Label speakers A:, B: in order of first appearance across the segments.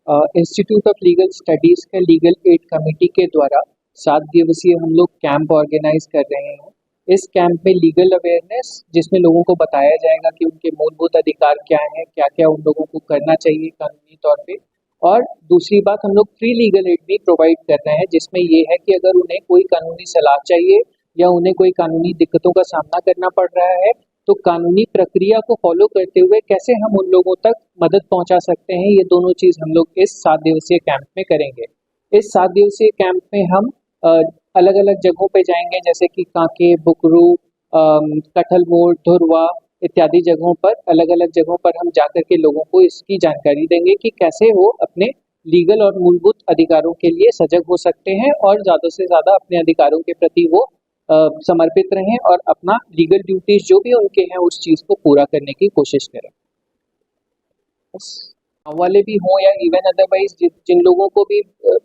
A: Institute of legal studies का legal aid committee के द्वारा 7 दिवसीय हम लोग कैंप ऑर्गेनाइज कर रहे हैं। इस कैंप में लीगल अवेयरनेस, जिसमें लोगों को बताया जाएगा कि उनके मूलभूत अधिकार क्या हैं, क्या क्या उन लोगों को करना चाहिए कानूनी तौर पे। और दूसरी बात, हम लोग फ्री लीगल एड भी प्रोवाइड कर रहे हैं, जिसमें ये है कि अगर उन्हें कोई कानूनी सलाह चाहिए या उन्हें कोई कानूनी दिक्कतों का सामना करना पड़ रहा है, तो कानूनी प्रक्रिया को फॉलो करते हुए कैसे हम उन लोगों तक मदद पहुंचा सकते हैं, ये दोनों चीज़ हम लोग इस 7 दिवसीय कैंप में करेंगे। इस 7 दिवसीय कैंप में हम अलग अलग जगहों पे जाएंगे, जैसे कि कांके, बुकरू, कटहल मोड़, धुरवा इत्यादि जगहों पर, अलग अलग जगहों पर हम जाकर के लोगों को इसकी जानकारी देंगे कि कैसे वो अपने लीगल और मूलभूत अधिकारों के लिए सजग हो सकते हैं और ज़्यादा से ज़्यादा अपने अधिकारों के प्रति वो समर्पित रहें और अपना लीगल ड्यूटीज जो भी उनके हैं उस चीज़ को पूरा करने की कोशिश करें। बस वाले भी हों या इवन अदरवाइज जिन लोगों को भी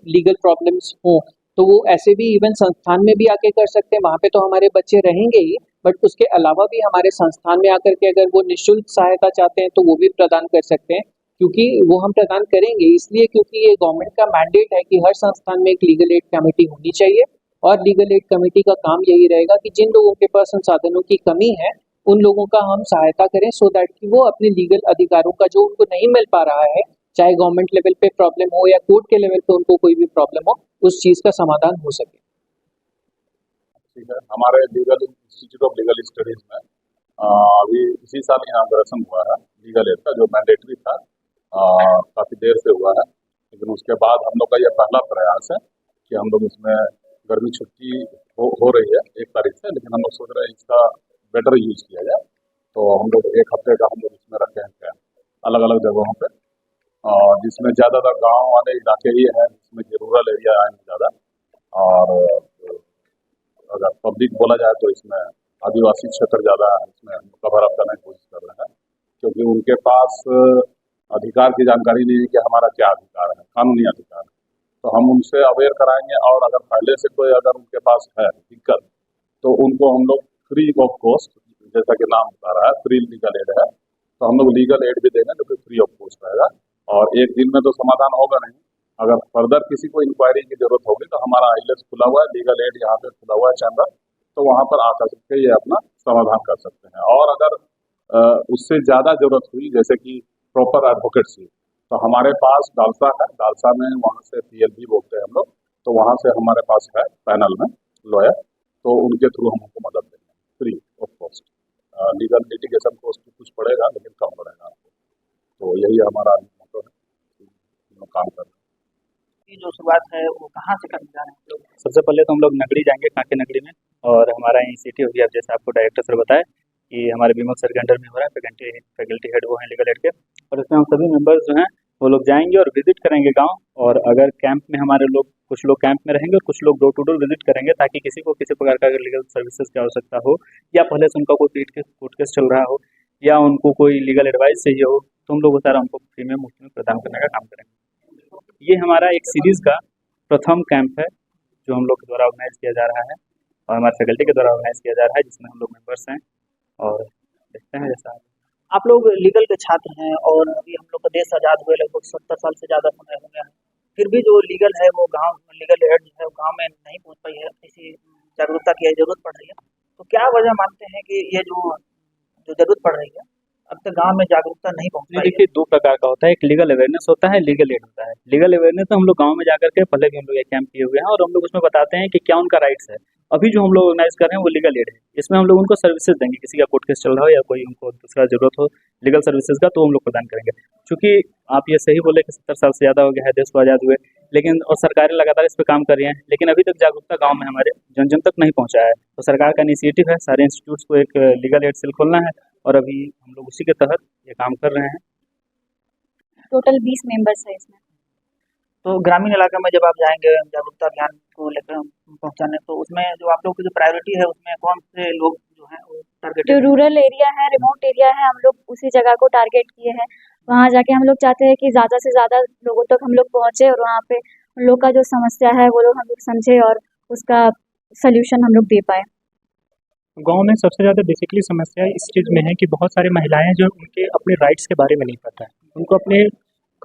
A: लीगल प्रॉब्लम्स हों, तो वो ऐसे भी इवन संस्थान में भी आके कर सकते हैं। वहाँ पे तो हमारे बच्चे रहेंगे ही, बट उसके अलावा भी हमारे संस्थान में आकर के अगर वो निःशुल्क सहायता चाहते हैं तो वो भी प्रदान कर सकते हैं, क्योंकि वो हम प्रदान करेंगे इसलिए क्योंकि ये गवर्नमेंट का मैंडेट है कि हर संस्थान में एक लीगल एड कमेटी होनी चाहिए। और लीगल एड कमेटी का काम यही रहेगा कि जिन लोगों के पास संसाधनों की कमी है उन लोगों का हम सहायता करें, सो दैट कि वो अपने लीगल अधिकारों का जो उनको नहीं मिल पा रहा है, चाहे गवर्नमेंट लेवल पे प्रॉब्लम हो या कोर्ट के लेवल पे उनको कोई भी प्रॉब्लम हो, उस चीज़ का समाधान हो सके।
B: ठीक है, हमारे legal institute of legal studies में अभी इसी साल इनाग्रेशन हुआ है लीगल एड का, जो मैंडेटरी था, काफ़ी देर से हुआ है, लेकिन उसके बाद हम लोग का यह पहला प्रयास है कि हम लोग इसमें गर्मी छुट्टी हो रही है 1 तारीख से, लेकिन हम लोग सोच रहे हैं इसका बेटर यूज किया जाए। तो हम लोग 1 हफ्ते का हम लोग इसमें रखे हैं कैंप अलग अलग जगहों पे, जिसमें ज़्यादातर गांव वाले इलाके ही हैं, जिसमें रूरल एरिया है ज़्यादा। और अगर पब्लिक बोला जाए तो इसमें आदिवासी क्षेत्र ज़्यादा है, इसमें कवर अप करने की कोशिश कर रहे हैं, क्योंकि उनके पास अधिकार की जानकारी नहीं है कि हमारा क्या अधिकार है, कानूनी अधिकार है। तो हम उनसे अवेयर कराएंगे, और अगर पहले से कोई अगर उनके पास है दिक्कत, तो उनको हम लोग फ्री ऑफ कॉस्ट, जैसा कि नाम बता रहा है फ्री लीगल एड है, तो हम लोग लीगल एड भी देंगे जो कि फ्री ऑफ कॉस्ट रहेगा। और एक दिन में तो समाधान होगा नहीं, अगर फर्दर किसी को इंक्वायरी की जरूरत होगी तो हमारा आईलेस खुला हुआ है, लीगल एड यहाँ पे खुला हुआ है चैम्बर, तो वहाँ पर आ करके ये अपना समाधान कर सकते हैं। और अगर उससे ज़्यादा जरूरत हुई, जैसे कि प्रॉपर एडवोकेट्सी, तो हमारे पास डालसा है, डालसा में वहाँ से PLB बोलते हैं हम लोग, तो वहाँ से हमारे पास है पैनल में लॉयर, तो उनके थ्रू हम उनको मदद देंगे free of cost. Legal litigation cost कुछ पड़ेगा लेकिन कम पड़ेगा आपको। तो यही हमारा मोटो है, हम लोग काम कर रहे हैं।
C: की जो शुरुआत है वो कहाँ से करने जा रहे हैं आप लोग?
D: सबसे पहले तो हम लोग नगरी जाएंगे, कांके नगरी में, और हमारा इनिशिएटिव भी अब जैसे आपको डायरेक्टर सर बताए कि हमारे विमल सर के अंडर में हो रहा है, फैकल्टी हेड वो हैं लीगल एड के, और इसमें हम सभी मेंबर्स जो हैं वो लोग जाएंगे और विजिट करेंगे गांव। और अगर कैंप में हमारे लोग, कुछ लोग कैंप में रहेंगे और कुछ लोग डोर टू डोर विजिट करेंगे, ताकि किसी को किसी प्रकार का अगर लीगल सर्विसेज की आवश्यकता हो, या पहले से उनका कोई कोर्ट केस चल रहा हो, या उनको कोई लीगल एडवाइस चाहिए हो, तो हम लोग वो सारा उनको फ्री में मुफ्त में प्रदान करने का काम करेंगे। ये हमारा एक सीरीज़ का प्रथम कैंप है जो हम लोग के द्वारा ऑर्गेनाइज किया जा रहा है, और हमारे फैकल्टी के द्वारा ऑर्गेनाइज किया जा रहा है, जिसमें हम लोग मेंबर्स हैं। और देखते हैं जैसा
C: आप लोग लीगल के छात्र हैं, और अभी हम लोग का देश आज़ाद हुए लगभग 70 साल से ज़्यादा समय हो गया है, फिर भी जो लीगल है वो गांव, लीगल एड है वो गांव में नहीं पहुंच पाई है, इसी जागरूकता की जरूरत पड़ रही है। तो क्या वजह मानते हैं कि ये जो जरूरत पड़ रही है, अब तक गांव में जागरूकता नहीं पहुंच पाई है?
D: देखिए, 2 प्रकार का होता है, एक लीगल अवेयरनेस होता है, लीगल एड होता है। लीगल अवेयरनेस तो हम लोग गांव में जाकर के पहले भी हम लोग एक कैंप किए हुए हैं, और हम लोग उसमें बताते हैं कि क्या उनका राइट्स है। अभी जो हम लोग ऑर्गेनाइज कर रहे हैं वो लीगल एड है, इसमें हम लोग उनको सर्विसेज देंगे, किसी का कोर्ट केस चल रहा हो या कोई उनको दूसरा जरूरत हो लीगल सर्विसेज का, तो हम लोग प्रदान करेंगे। चूँकि आप ये सही बोले कि 70 साल से ज़्यादा हो गया है देश को आज़ाद हुए, लेकिन और सरकारें लगातार इस पर काम कर रही हैं, लेकिन अभी तक जागरूकता गाँव में हमारे जन जन तक नहीं पहुँचा है। तो सरकार का इनिशिएटिव है सारे इंस्टीट्यूट्स को एक लीगल एड सेल खोलना है, और अभी हम लोग उसी के तहत ये काम कर रहे हैं।
E: टोटल 20 मेंबर्स है इसमें।
C: तो ग्रामीण इलाके में जब आप जाएंगे जागरूकता अभियान को लेकर पहुंचाने, तो उसमें जो आप लोग की जो प्रायोरिटी है उसमें कौन से लोग जो हैं वो टारगेट?
E: जो रूरल एरिया है, रिमोट एरिया है, हम लोग उसी जगह को टारगेट किए हैं। वहाँ जाके हम लोग चाहते हैं कि ज़्यादा से ज़्यादा लोगों तक हम लोग पहुँचे, और वहाँ पे उन लोग का जो समस्या है वो लोग हम लोग समझे और उसका सल्यूशन हम लोग दे पाए।
F: गांव में सबसे ज़्यादा बेसिकली समस्या इस चीज़ में है कि बहुत सारी महिलाएं जो उनके अपने राइट्स के बारे में नहीं पता है, उनको अपने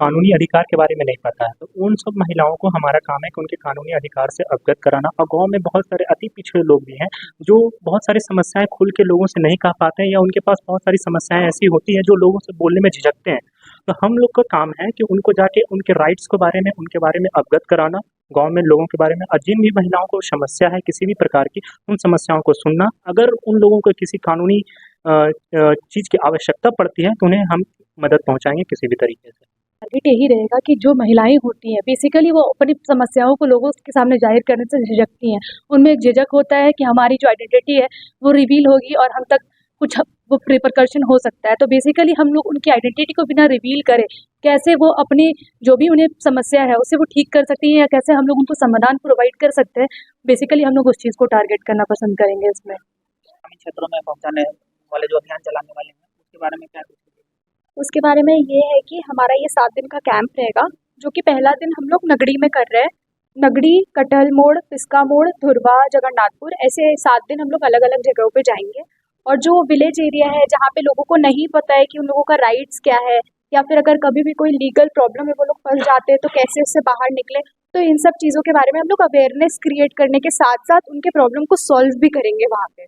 F: कानूनी अधिकार के बारे में नहीं पता है, तो उन सब महिलाओं को हमारा काम है कि उनके कानूनी अधिकार से अवगत कराना। और गांव में बहुत सारे अति पिछड़े लोग भी हैं जो बहुत सारी समस्याएं खुल के लोगों से नहीं कह पाते हैं, या उनके पास बहुत सारी समस्याएं ऐसी होती हैं जो लोगों से बोलने में झिझकते हैं। तो हम लोग का काम है कि उनको जाके उनके राइट्स के बारे में, उनके बारे में अवगत कराना, गांव में लोगों के बारे में, और जिन भी महिलाओं को समस्या है किसी भी प्रकार की, उन समस्याओं को सुनना। अगर उन लोगों को किसी कानूनी चीज़ की आवश्यकता पड़ती है तो उन्हें हम मदद पहुंचाएंगे किसी भी तरीके से।
G: टारगेट यही रहेगा कि जो महिलाएं होती हैं बेसिकली वो अपनी समस्याओं को लोगों के सामने जाहिर करने से झिझकती हैं। उनमें एक झिझक होता है कि हमारी जो आइडेंटिटी है वो रिवील होगी और हम तक कुछ वो रिपरकर्शन हो सकता है। तो बेसिकली हम लोग उनकी आइडेंटिटी को बिना रिवील करे कैसे वो अपनी जो भी उन्हें समस्या है उसे वो ठीक कर सकती हैं, या कैसे हम लोग उनको समाधान प्रोवाइड कर सकते हैं, बेसिकली हम लोग उस चीज़ को टारगेट करना पसंद करेंगे इसमें।
C: ग्रामीण क्षेत्रों में पहुंचाने वाले जो अभियान चलाने वाले हैं उसके बारे में क्या कुछ?
E: उसके बारे में ये है कि हमारा ये 7 दिन का कैंप रहेगा, जो कि पहला दिन हम लोग नगड़ी में कर रहे हैं। नगड़ी, कटहल मोड़, पिस्का मोड़, धुरवा, जगन्नाथपुर, ऐसे 7 दिन हम लोग अलग अलग जगहों पे जाएंगे। और जो विलेज एरिया है जहाँ पे लोगों को नहीं पता है कि उन लोगों का राइट्स क्या है, या फिर अगर कभी भी कोई लीगल प्रॉब्लम है वो लोग फंस जाते हैं तो कैसे उससे बाहर निकले, तो इन सब चीज़ों के बारे में हम लोग अवेयरनेस क्रिएट करने के साथ साथ उनके प्रॉब्लम को सॉल्व भी करेंगे वहाँ पे।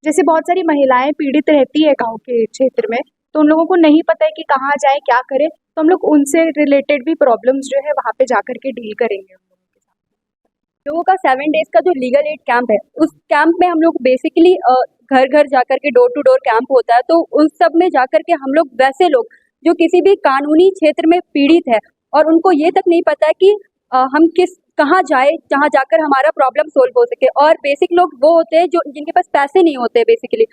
E: जैसे बहुत सारी महिलाएं पीड़ित रहती है गाँव के क्षेत्र में, तो उन लोगों को नहीं पता है कि कहाँ जाए, क्या करें, तो हम लोग उनसे रिलेटेड भी प्रॉब्लम्स जो है वहाँ पे जाकर के डील करेंगे उन लोगों के साथ। लोगों का 7 डेज का जो लीगल एड कैंप है, उस कैंप में हम लोग बेसिकली घर घर जाकर के डोर टू डोर कैंप होता है, तो उस सब में जाकर के हम लोग वैसे लोग जो किसी भी कानूनी क्षेत्र में पीड़ित है और उनको ये तक नहीं पता कि हम कहाँ जाए जहाँ जाकर हमारा प्रॉब्लम सोल्व हो सके। और बेसिक लोग वो होते हैं जो जिनके पास पैसे नहीं होते, बेसिकली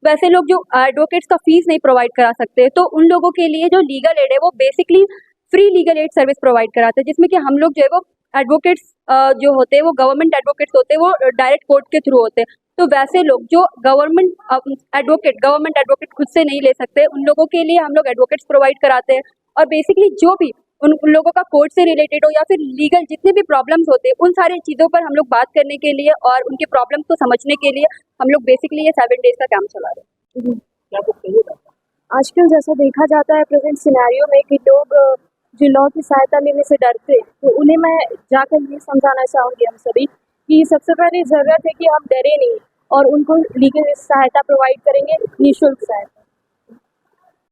E: वैसे लोग जो एडवोकेट्स का फीस नहीं प्रोवाइड करा सकते, तो उन लोगों के लिए जो लीगल एड है वो basically free legal aid service provide कराते हैं, जिसमें कि हम लोग जो है वो एडवोकेट्स जो होते हैं वो गवर्नमेंट एडवोकेट्स होते हैं, वो डायरेक्ट कोर्ट के थ्रू होते हैं। तो वैसे लोग जो गवर्नमेंट एडवोकेट खुद से नहीं ले सकते, उन लोगों के लिए हम लोग एडवोकेट्स प्रोवाइड कराते हैं। और बेसिकली जो भी उन लोगों का कोर्ट से रिलेटेड हो या फिर लीगल जितने भी प्रॉब्लम्स होते हैं, उन सारी चीज़ों पर हम लोग बात करने के लिए और उनके प्रॉब्लम्स को समझने के लिए हम लोग बेसिकली ये 7 डेज का कैंप चला रहे हैं।
C: क्या कुछ चाहिए था?
G: आजकल जैसा देखा जाता है प्रेजेंट सिनेरियो में कि लोग जो लॉ की सहायता लेने से डरते हैं, तो उन्हें मैं जाकर ये समझाना चाहूँगी हम सभी कि सबसे पहले ज़रूरत है कि हम डरे नहीं और उनको लीगल सहायता प्रोवाइड करेंगे, निःशुल्क सहायता।